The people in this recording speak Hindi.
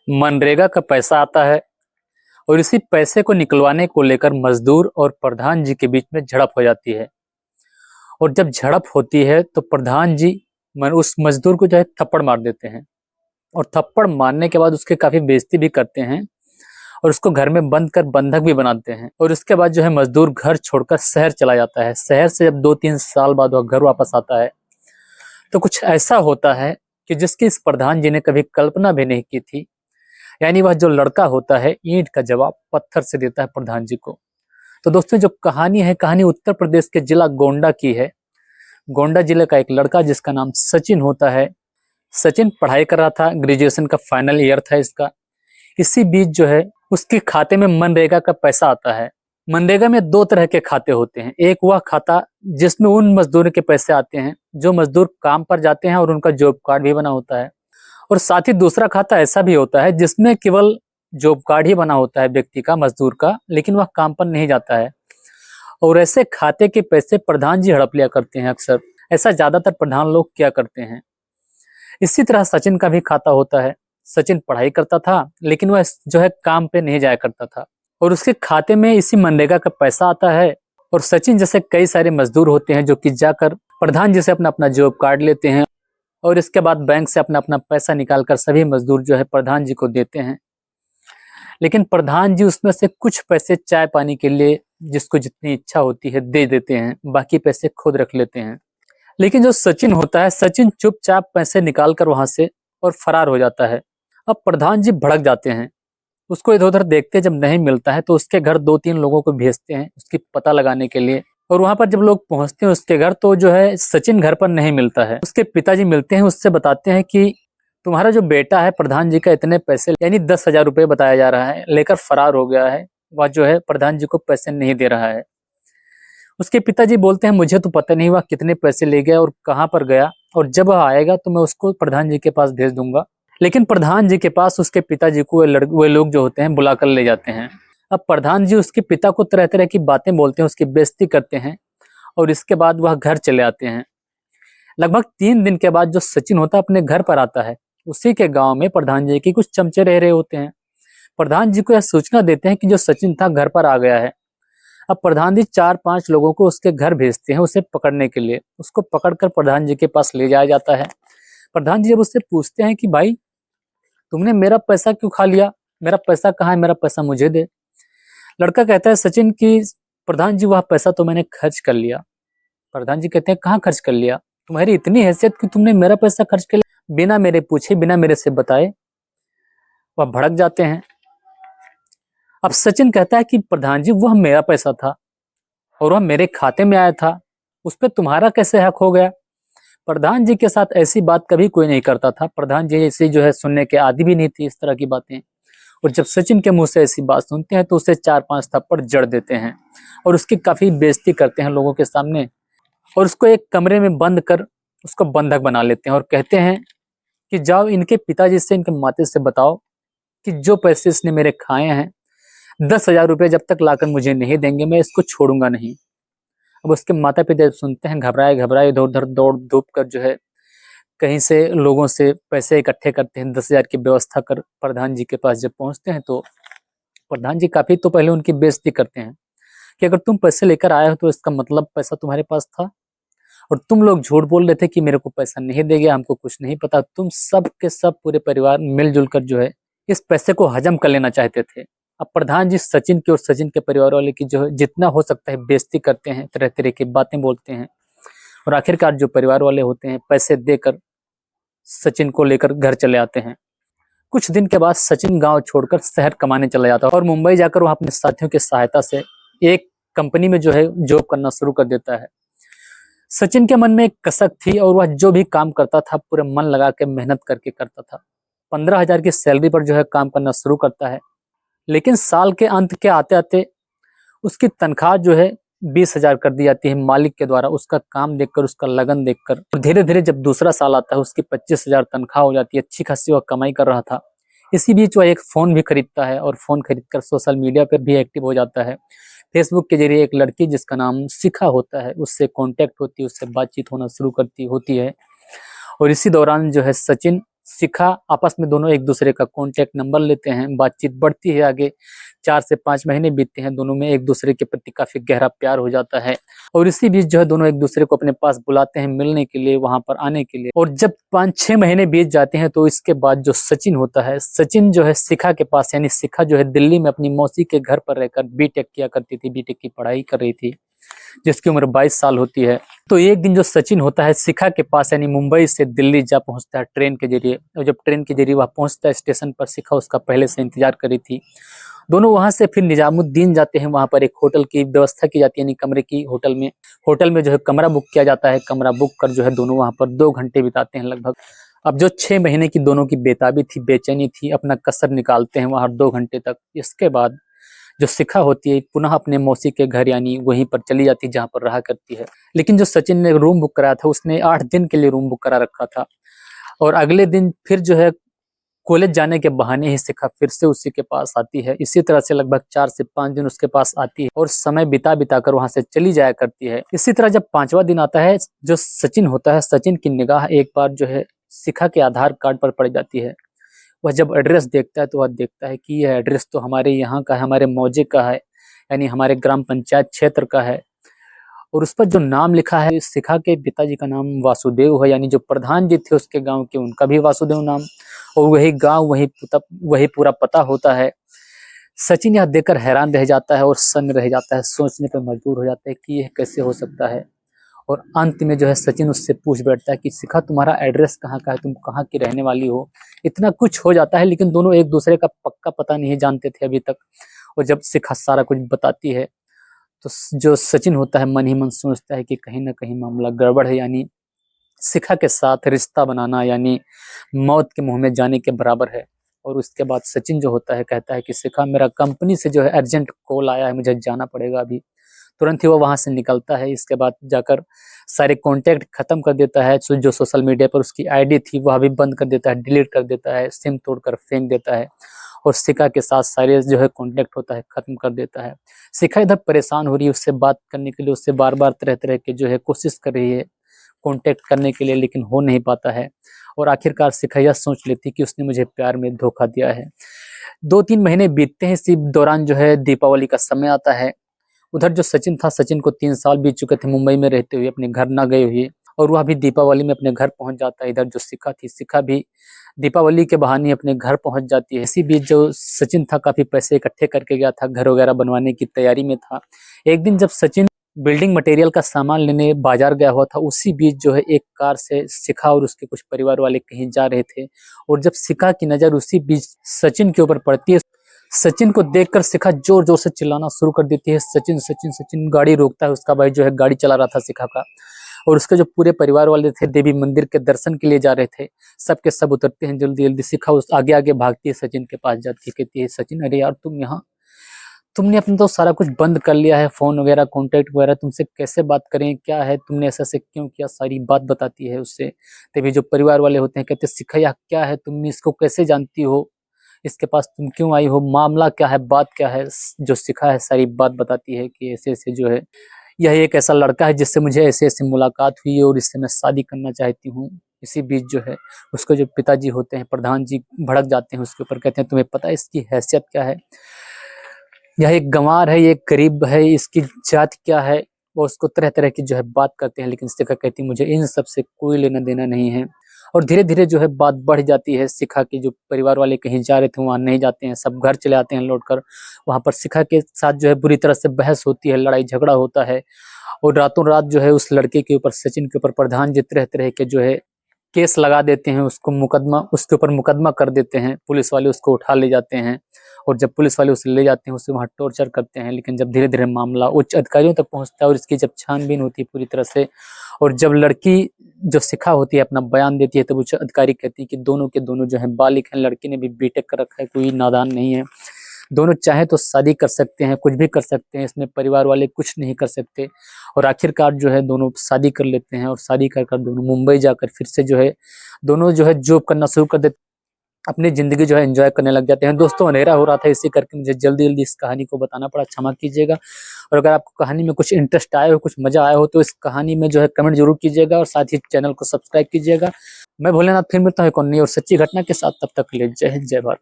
मनरेगा का पैसा आता है और इसी पैसे को निकलवाने को लेकर मजदूर और प्रधान जी के बीच में झड़प हो जाती है। और जब झड़प होती है तो प्रधान जी उस मजदूर को जो है थप्पड़ मार देते हैं और थप्पड़ मारने के बाद उसके काफी बेइज्जती भी करते हैं और उसको घर में बंद कर बंधक भी बनाते हैं। और उसके बाद जो है मजदूर घर छोड़कर शहर चला जाता है। शहर से जब 2-3 साल बाद वह घर वापस आता है तो कुछ ऐसा होता है कि जिसकी इस प्रधान जी ने कभी कल्पना भी नहीं की थी। यानी वह जो लड़का होता है ईंट का जवाब पत्थर से देता है प्रधान जी को। तो दोस्तों जो कहानी है, कहानी उत्तर प्रदेश के जिला गोंडा की है। गोंडा जिले का एक लड़का जिसका नाम सचिन होता है। सचिन पढ़ाई कर रहा था, ग्रेजुएशन का फाइनल ईयर था इसका। इसी बीच जो है उसके खाते में मनरेगा का पैसा आता है। मनरेगा में 2 तरह के खाते होते हैं। एक वह खाता जिसमें उन मजदूरों के पैसे आते हैं जो मजदूर काम पर जाते हैं और उनका जॉब कार्ड भी बना होता है। और साथ ही दूसरा खाता ऐसा भी होता है जिसमें केवल जॉब कार्ड ही बना होता है व्यक्ति का, मजदूर का, लेकिन वह काम पर नहीं जाता है। और ऐसे खाते के पैसे प्रधान जी हड़प लिया करते हैं अक्सर। ऐसा ज्यादातर प्रधान लोग क्या करते हैं। इसी तरह सचिन का भी खाता होता है। सचिन पढ़ाई करता था लेकिन वह जो है काम पे नहीं जाया करता था और उसके खाते में इसी मनरेगा का पैसा आता है। और सचिन जैसे कई सारे मजदूर होते हैं जो कि जाकर प्रधान जी से अपना अपना जॉब कार्ड लेते हैं और इसके बाद बैंक से अपना अपना पैसा निकालकर सभी मजदूर जो है प्रधान जी को देते हैं। लेकिन प्रधान जी उसमें से कुछ पैसे चाय पानी के लिए जिसको जितनी इच्छा होती है दे देते हैं, बाकी पैसे खुद रख लेते हैं। लेकिन जो सचिन होता है, सचिन चुपचाप पैसे निकाल कर वहां से और फरार हो जाता है। अब प्रधान जी भड़क जाते हैं। उसको इधर उधर देखते जब नहीं मिलता है तो उसके घर 2-3 लोगों को भेजते हैं उसकी पता लगाने के लिए। और वहां पर जब लोग पहुंचते हैं उसके घर तो जो है सचिन घर पर नहीं मिलता है। उसके पिताजी मिलते हैं, उससे बताते हैं कि तुम्हारा जो बेटा है प्रधान जी का इतने पैसे यानी 10,000 रुपये बताया जा रहा है लेकर फरार हो गया है। वह जो है प्रधान जी को पैसे नहीं दे रहा है। उसके पिताजी बोलते हैं मुझे तो पता नहीं हुआ कितने पैसे ले गया और कहाँ पर गया, और जब वह आएगा तो मैं उसको प्रधान जी के पास भेज दूंगा। लेकिन प्रधान जी के पास उसके पिताजी को वे लोग जो होते हैं बुला कर ले जाते हैं। अब प्रधान जी उसके पिता को तरह तरह की बातें बोलते हैं, उसकी बेइज्जती करते हैं और इसके बाद वह घर चले आते हैं। लगभग 3 दिन के बाद जो सचिन होता है अपने घर पर आता है। उसी के गांव में प्रधान जी के कुछ चमचे रह रहे होते हैं। प्रधान जी को यह सूचना देते हैं कि जो सचिन था घर पर आ गया है। अब प्रधान जी 4-5 लोगों को उसके घर भेजते हैं उसे पकड़ने के लिए। उसको पकड़कर प्रधान जी के पास ले जाया जाता है। प्रधान जी जब उससे पूछते हैं कि भाई तुमने मेरा पैसा क्यों खा लिया, मेरा पैसा कहाँ है, मेरा पैसा मुझे दे। लड़का कहता है सचिन की प्रधान जी वह पैसा तो मैंने खर्च कर लिया। प्रधान जी कहते हैं कहाँ खर्च कर लिया, तुम्हारी इतनी हैसियत कि तुमने मेरा पैसा खर्च कर लिया बिना मेरे पूछे, बिना मेरे से बताए। वह भड़क जाते हैं। अब सचिन कहता है कि प्रधान जी वह मेरा पैसा था और वह मेरे खाते में आया था, उस पर तुम्हारा कैसे हक हो गया। प्रधान जी के साथ ऐसी बात कभी कोई नहीं करता था। प्रधान जी ऐसी जो है सुनने के आदी भी नहीं थी इस तरह की बातें। और जब सचिन के मुंह से ऐसी बात सुनते हैं तो उसे 4-5 थप्पड़ जड़ देते हैं और उसकी काफी बेइज्जती करते हैं लोगों के सामने। और उसको एक कमरे में बंद कर उसको बंधक बना लेते हैं और कहते हैं कि जाओ इनके पिताजी से, इनके माते से बताओ कि जो पैसे इसने मेरे खाए हैं 10,000 रुपये जब तक लाकर मुझे नहीं देंगे मैं इसको छोड़ूंगा नहीं। अब उसके माता पिता सुनते हैं, घबराए घबराए इधर उधर दौड़ धूप कर जो है कहीं से लोगों से पैसे इकट्ठे करते हैं। 10,000 की व्यवस्था कर प्रधान जी के पास जब पहुंचते हैं तो प्रधान जी काफी तो पहले उनकी बेइज्जती करते हैं कि अगर तुम पैसे लेकर आए हो तो इसका मतलब पैसा तुम्हारे पास था और तुम लोग झूठ बोल रहे थे कि मेरे को पैसा नहीं दे गया, हमको कुछ नहीं पता। तुम सब के सब पूरे परिवार मिलजुल कर जो है इस पैसे को हजम कर लेना चाहते थे। अब प्रधान जी सचिन की और सचिन के परिवार वाले की जो है जितना हो सकता है बेइज्जती करते हैं, तरह तरह की बातें बोलते हैं और आखिरकार जो परिवार वाले होते हैं पैसे देकर सचिन को लेकर घर चले आते हैं। कुछ दिन के बाद सचिन गांव छोड़कर शहर कमाने चला जाता है और मुंबई जाकर वह अपने साथियों की सहायता से एक कंपनी में जो है जॉब करना शुरू कर देता है। सचिन के मन में एक कसक थी और वह जो भी काम करता था पूरे मन लगा के मेहनत करके करता था। 15,000 की सैलरी पर जो है काम करना शुरू करता है। लेकिन साल के अंत के आते आते उसकी तनख्वाह जो है 20,000 कर दी जाती है मालिक के द्वारा, उसका काम देखकर, उसका लगन देखकर। और धीरे धीरे जब दूसरा साल आता है उसकी 25,000 तनख्वाह हो जाती है। अच्छी खासी वह कमाई कर रहा था। इसी बीच वह एक फोन भी खरीदता है और फोन खरीदकर सोशल मीडिया पर भी एक्टिव हो जाता है। फेसबुक के जरिए एक लड़की जिसका नाम शिखा होता है उससे कांटेक्ट होती है, उससे बातचीत होना शुरू करती होती है। और इसी दौरान जो है सचिन शिखा आपस में दोनों एक दूसरे का कॉन्टैक्ट नंबर लेते हैं, बातचीत बढ़ती है आगे। 4 से 5 महीने बीतते हैं, दोनों में एक दूसरे के प्रति काफ़ी गहरा प्यार हो जाता है और इसी बीच जो है दोनों एक दूसरे को अपने पास बुलाते हैं मिलने के लिए, वहाँ पर आने के लिए। और जब 5-6 महीने बीत जाते हैं तो इसके बाद जो सचिन होता है, सचिन जो है शिखा के पास, यानी शिखा जो है दिल्ली में अपनी मौसी के घर पर रहकर बीटेक किया करती थी, बीटेक की पढ़ाई कर रही थी, जिसकी उम्र 22 साल होती है। तो एक दिन जो सचिन होता है शिखा के पास, यानी मुंबई से दिल्ली जा पहुंचता है ट्रेन के जरिए, और जब ट्रेन के जरिए वह पहुंचता है स्टेशन पर, शिखा उसका पहले से इंतजार कर रही थी। दोनों वहां से फिर निजामुद्दीन जाते हैं, वहां पर एक होटल की व्यवस्था की जाती है, यानी कमरे की, होटल में जो है कमरा बुक किया जाता है। कमरा बुक कर जो है दोनों वहां पर 2 घंटे बिताते हैं लगभग। अब जो 6 महीने की दोनों की बेताबी थी, बेचैनी थी, अपना कसर निकालते हैं वहां 2 घंटे तक। इसके बाद जो शिखा होती है पुनः अपने मौसी के घर, यानी वहीं पर चली जाती है जहाँ पर रहा करती है। लेकिन जो सचिन ने रूम बुक कराया था, उसने 8 दिन के लिए रूम बुक करा रखा था और अगले दिन फिर जो है कॉलेज जाने के बहाने ही शिखा फिर से उसी के पास आती है। इसी तरह से लगभग 4 से 5 दिन उसके पास आती है और समय बिता बिता कर वहां से चली जाया करती है। इसी तरह जब 5वां दिन आता है, जो सचिन होता है, सचिन की निगाह एक बार जो है शिखा के आधार कार्ड पर पड़ जाती है। वह जब एड्रेस देखता है तो वह देखता है कि यह एड्रेस तो हमारे यहाँ का है, हमारे मौजे का है, यानी हमारे ग्राम पंचायत क्षेत्र का है। और उस पर जो नाम लिखा है, शिखा के पिताजी का नाम वासुदेव है, यानी जो प्रधान जी थे उसके गांव के, उनका भी वासुदेव नाम, और वही गांव, वही पूरा पता होता है। सचिन यह देखकर हैरान रह जाता है और सन्न रह जाता है, सोचने पर मजबूर हो जाता है कि यह कैसे हो सकता है। और अंत में जो है सचिन उससे पूछ बैठता है कि शिखा, तुम्हारा एड्रेस कहाँ का है, तुम कहाँ की रहने वाली हो। इतना कुछ हो जाता है, लेकिन दोनों एक दूसरे का पक्का पता नहीं जानते थे अभी तक। और जब शिखा सारा कुछ बताती है तो जो सचिन होता है मन ही मन सोचता है कि कहीं ना कहीं मामला गड़बड़ है, यानी शिखा के साथ रिश्ता बनाना यानी मौत के मुंह में जाने के बराबर है। और उसके बाद सचिन जो होता है कहता है कि शिखा, मेरा कंपनी से जो है अर्जेंट कॉल आया है, मुझे जाना पड़ेगा अभी। तुरंत ही वो वहां से निकलता है। इसके बाद जाकर सारे कांटेक्ट खत्म कर देता है, जो सोशल मीडिया पर उसकी आईडी थी वह भी बंद कर देता है, डिलीट कर देता है, सिम तोड़कर फेंक देता है और शिखा के साथ सारे जो है कांटेक्ट होता है खत्म कर देता है। शिखा इधर परेशान हो रही है, उससे बात करने के लिए उससे बार बार तरह तरह के जो है कोशिश कर रही है कांटेक्ट करने के लिए, लेकिन हो नहीं पाता है। और आखिरकार शिखा यह सोच लेती कि उसने मुझे प्यार में धोखा दिया है। 2-3 महीने बीतते हैं, इसी दौरान जो है दीपावली का समय आता है। उधर जो सचिन था, सचिन को 3 साल बीत चुके थे मुंबई में रहते हुए, अपने घर ना गए हुए, और वह भी दीपावली में अपने घर पहुंच जाता है। इधर जो शिखा थी, शिखा भी दीपावली के बहाने अपने घर पहुंच जाती है। इसी बीच जो सचिन था काफी पैसे इकट्ठे करके गया था, घर वगैरह बनवाने की तैयारी में था। एक दिन जब सचिन बिल्डिंग मटेरियल का सामान लेने बाजार गया हुआ था, उसी बीच जो है एक कार से शिखा और उसके कुछ परिवार वाले कहीं जा रहे थे और जब शिखा की नजर उसी बीच सचिन के ऊपर पड़ती है, सचिन को देखकर शिखा जोर जोर से चिल्लाना शुरू कर देती है, सचिन सचिन सचिन। गाड़ी रोकता है उसका भाई जो है, गाड़ी चला रहा था शिखा का, और उसके जो पूरे परिवार वाले थे देवी मंदिर के दर्शन के लिए जा रहे थे, सब के सब उतरते हैं जल्दी जल्दी। शिखा उस आगे आगे भागती है, सचिन के पास जाती है, कहती है, सचिन अरे यार तुम यहाँ, तुमने अपना तो सारा कुछ बंद कर लिया है, फोन वगैरह कॉन्टेक्ट वगैरह, तुमसे कैसे बात करें, क्या है, तुमने ऐसा से क्यों किया, सारी बात बताती है उससे। तभी जो परिवार वाले होते हैं कहते हैं, शिखा यह क्या है, तुम इसको कैसे जानती हो, इसके पास तुम क्यों आई हो, मामला क्या है, बात क्या है। जो शिखा है सारी बात बताती है कि ऐसे ऐसे जो है यह एक ऐसा लड़का है जिससे मुझे ऐसे ऐसे मुलाकात हुई है और इससे मैं शादी करना चाहती हूँ। इसी बीच जो है उसके जो पिताजी होते हैं प्रधान जी भड़क जाते हैं उसके ऊपर, कहते हैं तुम्हें पता है इसकी हैसियत क्या है, यह एक गंवार है, ये एक गरीब है, इसकी जात क्या है। वो उसको तरह तरह की जो है बात करते हैं, लेकिन शिखा कहती मुझे इन सब से कोई लेना देना नहीं है। और धीरे धीरे जो है बात बढ़ जाती है। शिखा के जो परिवार वाले कहीं जा रहे थे वहां नहीं जाते हैं, सब घर चले आते हैं लौटकर। वहां पर शिखा के साथ जो है बुरी तरह से बहस होती है, लड़ाई झगड़ा होता है और रातों रात जो है उस लड़के के ऊपर, सचिन के ऊपर प्रधान जी तरह तरह के जो है केस लगा देते हैं, उसके ऊपर मुकदमा कर देते हैं। पुलिस वाले उसको उठा ले जाते हैं और जब पुलिस वाले उसे ले जाते हैं उसे वहां टॉर्चर करते हैं। लेकिन जब धीरे धीरे मामला उच्च अधिकारियों तक पहुंचता है और इसकी जब छानबीन होती है पूरी तरह से, और जब लड़की जो शिखा होती है अपना बयान देती है, तब उच्च अधिकारी कहती है कि दोनों के दोनों जो है बालिग हैं, लड़की ने भी बीटेक कर रखा है, कोई नादान नहीं है, दोनों चाहे तो शादी कर सकते हैं, कुछ भी कर सकते हैं, इसमें परिवार वाले कुछ नहीं कर सकते। और आखिरकार जो है दोनों शादी कर लेते हैं और शादी कर कर दोनों मुंबई जाकर फिर से जो है दोनों जो है जॉब करना शुरू कर देते। अपनी ज़िंदगी जो है एन्जॉय करने लग जाते हैं। दोस्तों अंधेरा हो रहा था इसी करके मुझे जल्दी-जल्दी इस कहानी को बताना पड़ा, क्षमा कीजिएगा। और अगर आपको कहानी में कुछ इंटरेस्ट आया हो, कुछ मज़ा आया हो तो इस कहानी में जो है कमेंट ज़रूर कीजिएगा और साथ ही चैनल को सब्सक्राइब कीजिएगा। मैं भोलेनाथ फिर मिलता हूँ एक और नई और सच्ची घटना के साथ, तब तक के लिए जय हिंद, जय भारत।